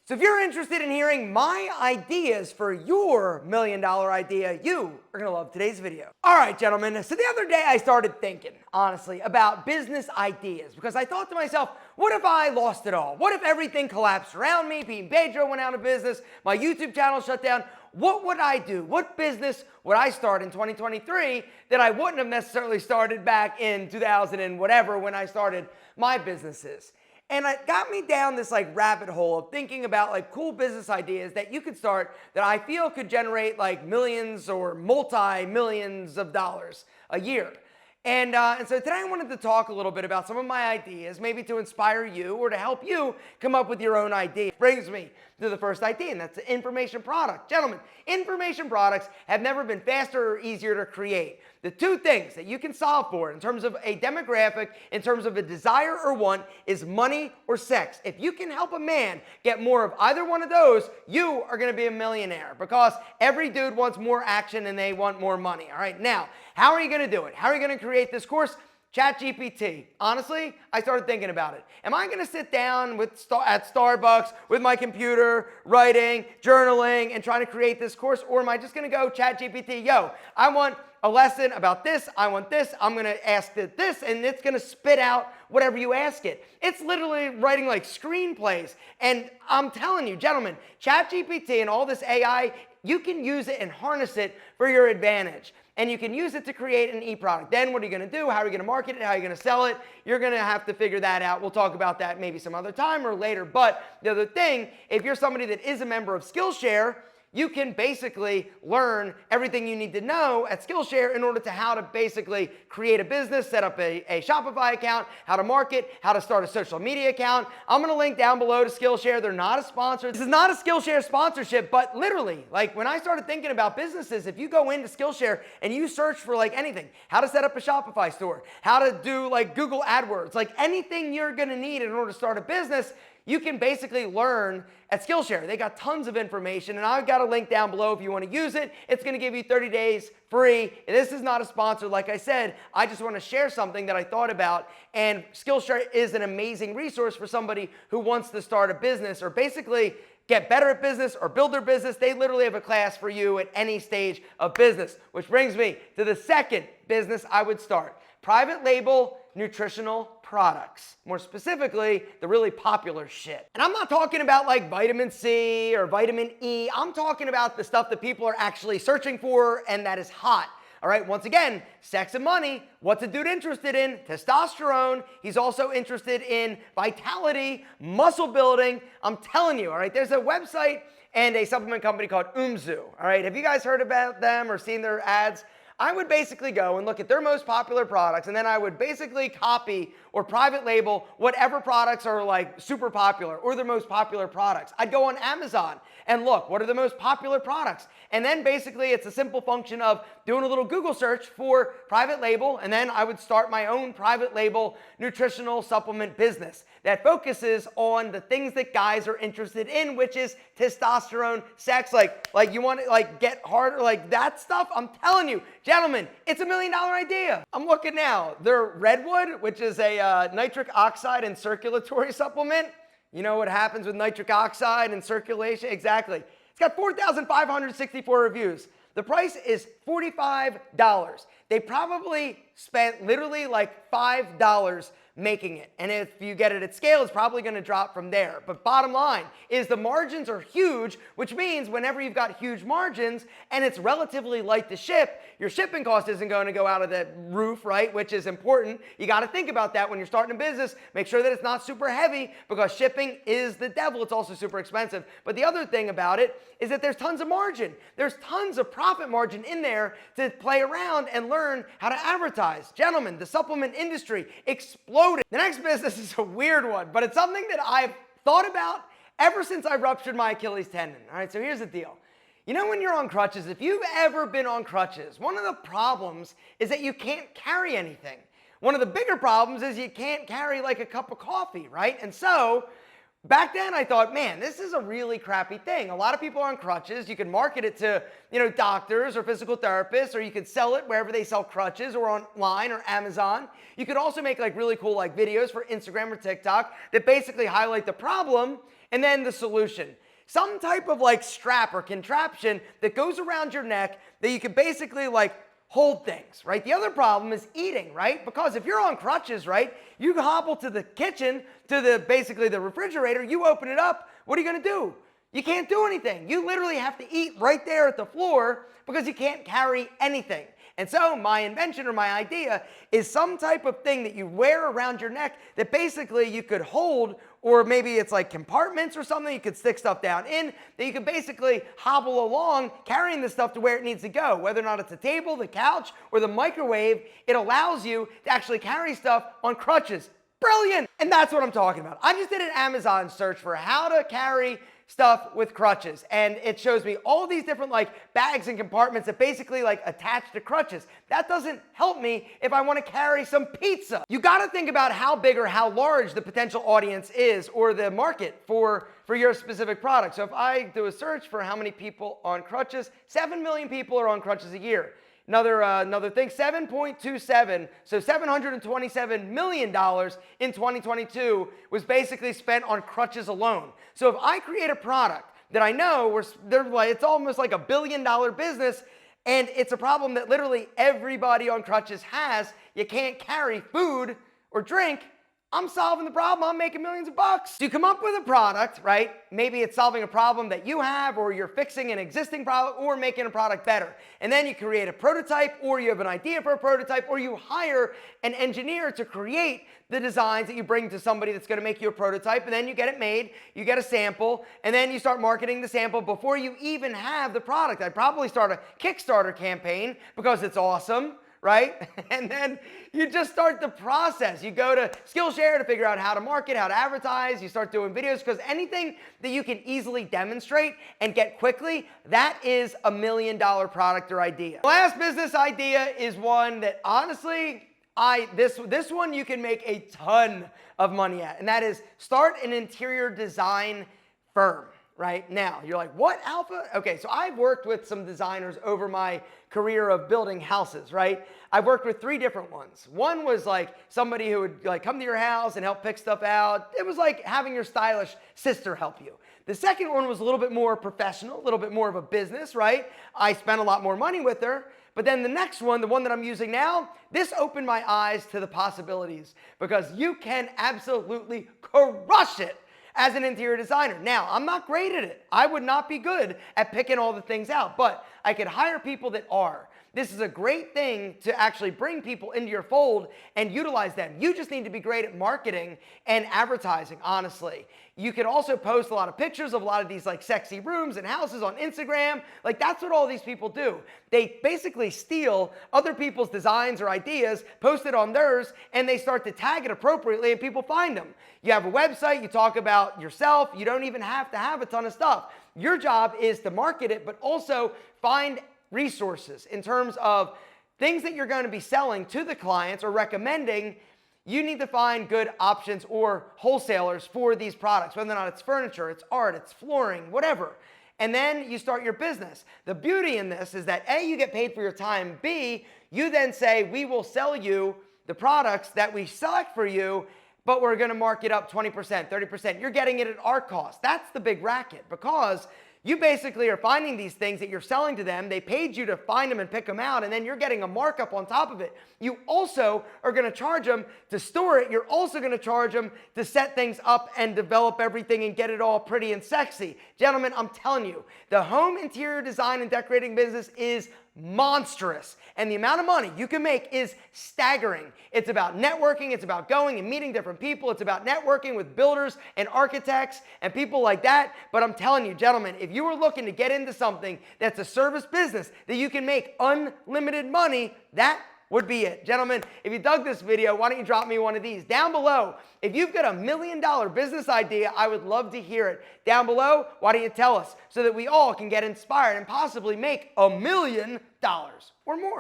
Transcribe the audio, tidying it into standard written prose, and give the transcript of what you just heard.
So if you're interested in hearing my ideas for your $1,000,000 idea, you are gonna love today's video. All right, gentlemen, so the other day I started thinking, honestly, about business ideas because I thought to myself, what if I lost it all? What if everything collapsed around me? Beam Pedro went out of business, my YouTube channel shut down. What would I do? What business would I start in 2023 that I wouldn't have necessarily started back in 2000 and whatever when I started my businesses? And it got me down this rabbit hole of thinking about cool business ideas that you could start that I feel could generate millions or multi-millions of dollars a year. And so today I wanted to talk a little bit about some of my ideas, maybe to inspire you or to help you come up with your own idea. Brings me to the first idea, and that's the information product. Gentlemen, information products have never been faster or easier to create. The two things that you can solve for in terms of a demographic, in terms of a desire or want, is money or sex. If you can help a man get more of either one of those, you are going to be a millionaire because every dude wants more action and they want more money. All right, now, how are you going to do it? How are you going to create this course? ChatGPT. Honestly, I started thinking about it. Am I going to sit down at Starbucks with my computer, writing, journaling, and trying to create this course? Or am I just going to go ChatGPT, yo, I want a lesson about this, I want this, I'm going to ask it this, and it's going to spit out whatever you ask it. It's literally writing screenplays. And I'm telling you, gentlemen, ChatGPT and all this AI, you can use it and harness it for your advantage. And you can use it to create an e-product. Then what are you going to do? How are you going to market it? How are you going to sell it? You're going to have to figure that out. We'll talk about that maybe some other time or later. But the other thing, if you're somebody that is a member of Skillshare, you can basically learn everything you need to know at Skillshare in order to how to basically create a business, set up a Shopify account, how to market, how to start a social media account. I'm going to link down below to Skillshare. They're not a sponsor. This is not a Skillshare sponsorship, but literally, when I started thinking about businesses, if you go into Skillshare and you search for anything, how to set up a Shopify store, how to do Google AdWords, anything you're going to need in order to start a business, you can basically learn at Skillshare. They got tons of information, and I've got a link down below if you want to use it. It's going to give you 30 days free. And this is not a sponsor. Like I said, I just want to share something that I thought about, and Skillshare is an amazing resource for somebody who wants to start a business or basically get better at business or build their business. They literally have a class for you at any stage of business, which brings me to the second business I would start. Private label nutritional products. More specifically, the really popular shit. And I'm not talking about vitamin C or vitamin E. I'm talking about the stuff that people are actually searching for and that is hot. All right, once again, sex and money. What's a dude interested in? Testosterone. He's also interested in vitality, muscle building. I'm telling you, all right, there's a website and a supplement company called Umzu. All right, have you guys heard about them or seen their ads? I would basically go and look at their most popular products, and then I would basically copy or private label whatever products are super popular or their most popular products. I'd go on Amazon and look, what are the most popular products? And then basically it's a simple function of doing a little Google search for private label, and then I would start my own private label nutritional supplement business that focuses on the things that guys are interested in, which is testosterone, sex, you want to get harder, that stuff. I'm telling you, gentlemen, it's $1 million idea. I'm looking now. They're Redwood, which is a nitric oxide and circulatory supplement. You know what happens with nitric oxide and circulation? Exactly. It's got 4,564 reviews. The price is $45. They probably spent literally $5 making it. And if you get it at scale, it's probably going to drop from there. But bottom line is the margins are huge, which means whenever you've got huge margins and it's relatively light to ship, your shipping cost isn't going to go out of the roof, right? Which is important. You got to think about that when you're starting a business. Make sure that it's not super heavy because shipping is the devil. It's also super expensive. But the other thing about it is that there's tons of margin. There's tons of profit margin in there to play around and learn how to advertise. Gentlemen, the supplement industry exploded. The next business is a weird one, but it's something that I've thought about ever since I ruptured my Achilles tendon. All right, so here's the deal. You know when you're on crutches, if you've ever been on crutches, one of the problems is that you can't carry anything. One of the bigger problems is you can't carry a cup of coffee, right? And so back then I thought, man, this is a really crappy thing. A lot of people are on crutches. You can market it to, doctors or physical therapists, or you could sell it wherever they sell crutches or online or Amazon. You could also make really cool videos for Instagram or TikTok that basically highlight the problem And then the solution. Some type of like strap or contraption that goes around your neck that you can basically like hold things, right? The other problem is eating, right? Because if you're on crutches, right, you hobble to the kitchen, to the basically the refrigerator, you open it up, what are you gonna do? You can't do anything. You literally have to eat right there at the floor because you can't carry anything. And so my invention or my idea is some type of thing that you wear around your neck that basically you could hold, or maybe it's like compartments or something you could stick stuff down in, that you could basically hobble along carrying the stuff to where it needs to go. Whether or not it's a table, the couch, or the microwave, it allows you to actually carry stuff on crutches. Brilliant! And that's what I'm talking about. I just did an Amazon search for how to carry stuff with crutches, and it shows me all these different like bags and compartments that basically like attach to crutches. That doesn't help me if I want to carry some pizza. You got to think about how big or how large the potential audience is, or the market for your specific product. So if I do a search for how many people on crutches, 7 million people are on crutches a year. Another thing, 7.27, so $727 million in 2022 was basically spent on crutches alone. So if I create a product that I know it's almost like $1 billion business, and it's a problem that literally everybody on crutches has, you can't carry food or drink, I'm solving the problem. I'm making millions of bucks. So you come up with a product, right? Maybe it's solving a problem that you have, or you're fixing an existing problem, or making a product better. And then you create a prototype, or you have an idea for a prototype, or you hire an engineer to create the designs that you bring to somebody that's gonna make you a prototype, and then you get it made, you get a sample, and then you start marketing the sample before you even have the product. I'd probably start a Kickstarter campaign because it's awesome, right? And then you just start the process. You go to Skillshare to figure out how to market, how to advertise. You start doing videos, because anything that you can easily demonstrate and get quickly, that is $1 million product or idea. The last business idea is one that honestly, this one you can make a ton of money at, and that is start an interior design firm. Right now, you're like, what, Alpha? Okay, so I've worked with some designers over my career of building houses, right? I've worked with 3 different ones. One was like somebody who would like come to your house and help pick stuff out. It was like having your stylish sister help you. The second one was a little bit more professional, a little bit more of a business, right? I spent a lot more money with her. But then the next one, the one that I'm using now, this opened my eyes to the possibilities, because you can absolutely crush it as an interior designer. Now, I'm not great at it. I would not be good at picking all the things out, but I could hire people that are. This is a great thing to actually bring people into your fold and utilize them. You just need to be great at marketing and advertising, honestly. You can also post a lot of pictures of a lot of these like sexy rooms and houses on Instagram. Like, that's what all these people do. They basically steal other people's designs or ideas, post it on theirs, and they start to tag it appropriately, and people find them. You have a website, you talk about yourself, you don't even have to have a ton of stuff. Your job is to market it, but also find resources in terms of things that you're going to be selling to the clients or recommending. You need to find good options or wholesalers for these products, whether or not it's furniture, it's art, it's flooring, whatever. And then you start your business. The beauty in this is that A, you get paid for your time. B, you then say, we will sell you the products that we select for you, but we're going to mark it up 20%, 30%. You're getting it at our cost. That's the big racket, because you basically are finding these things that you're selling to them. They paid you to find them and pick them out, and then you're getting a markup on top of it. You also are going to charge them to store it. You're also going to charge them to set things up and develop everything and get it all pretty and sexy. Gentlemen, I'm telling you, the home interior design and decorating business is monstrous, and the amount of money you can make is staggering. It's about networking, it's about going and meeting different people, it's about networking with builders and architects and people like that. But I'm telling you, gentlemen, if you are looking to get into something that's a service business that you can make unlimited money, that would be it. Gentlemen, if you dug this video, why don't you drop me one of these down below? If you've got $1 million business idea, I would love to hear it. Down below, why don't you tell us, so that we all can get inspired and possibly make $1 million or more.